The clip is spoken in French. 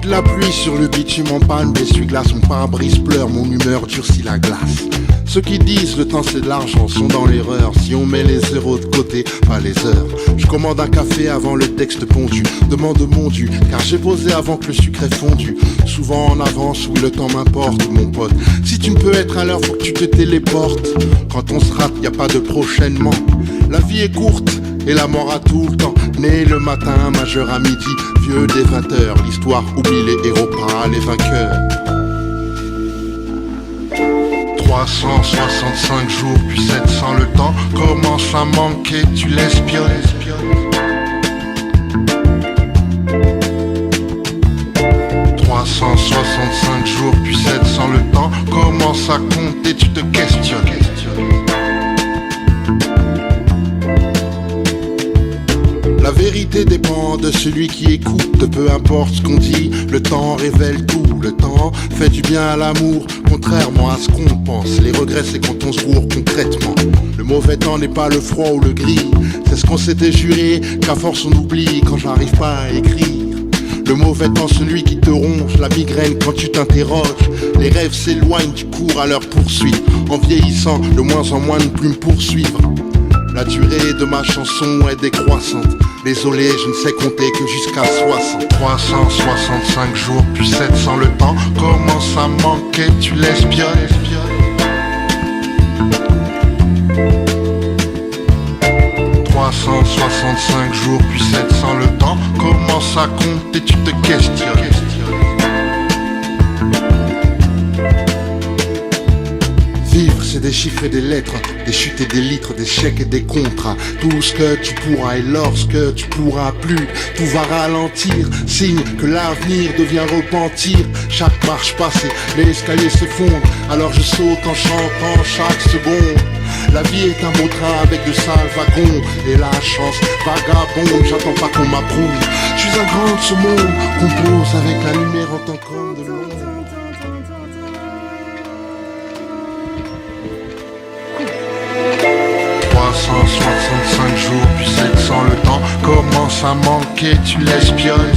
de la pluie sur le bitume en panne, l'essuie-glace, mon pare-brise pleure, mon humeur durcit la glace. Ceux qui disent le temps c'est de l'argent sont dans l'erreur. Si on met les zéros de côté, pas les heures. Je commande un café avant le texte pondu. Demande mon dû, car j'ai posé avant que le sucre ait fondu. Souvent en avance, oui le temps m'importe mon pote. Si tu ne peux être à l'heure, faut que tu te téléportes. Quand on se rate, y a pas de prochainement. La vie est courte et la mort a tout le temps. Né le matin, majeur à midi, vieux des 20 heures. L'histoire oublie les héros, pas les vainqueurs. 365 jours, puis 700 le temps commence à manquer, tu l'espionnes. 365 jours, puis 700 le temps commence à compter, tu te questionnes. La vérité dépend de celui qui écoute, peu importe ce qu'on dit, le temps révèle tout. Le temps fait du bien à l'amour, contrairement à ce qu'on pense. Les regrets c'est quand on se bourre concrètement. Le mauvais temps n'est pas le froid ou le gris, c'est ce qu'on s'était juré, qu'à force on oublie quand j'arrive pas à écrire. Le mauvais temps, celui qui te ronge, la migraine quand tu t'interroges. Les rêves s'éloignent, tu cours à leur poursuite. En vieillissant, de moins en moins de plus me poursuivre. La durée de ma chanson est décroissante. Désolé, je ne sais compter que jusqu'à 60. 365 jours, puis 700 le temps commence à manquer, tu l'espionnes. 365 jours, puis 700 le temps commence à compter, tu te questionnes. Vivre, c'est des chiffres et des lettres, des chutes et des litres, des chèques et des contrats. Tout ce que tu pourras et lorsque tu pourras plus, tout va ralentir. Signe que l'avenir devient repentir. Chaque marche passée, l'escalier s'effondre. Alors je saute en chantant chaque seconde. La vie est un beau train avec de sales wagons. Et la chance vagabonde, j'attends pas qu'on m'approuve. Je suis un grand de ce monde, compose avec la lumière en tant qu'homme de l'ombre. 365 jours, puis 700 le temps commence à manquer, tu l'espionnes.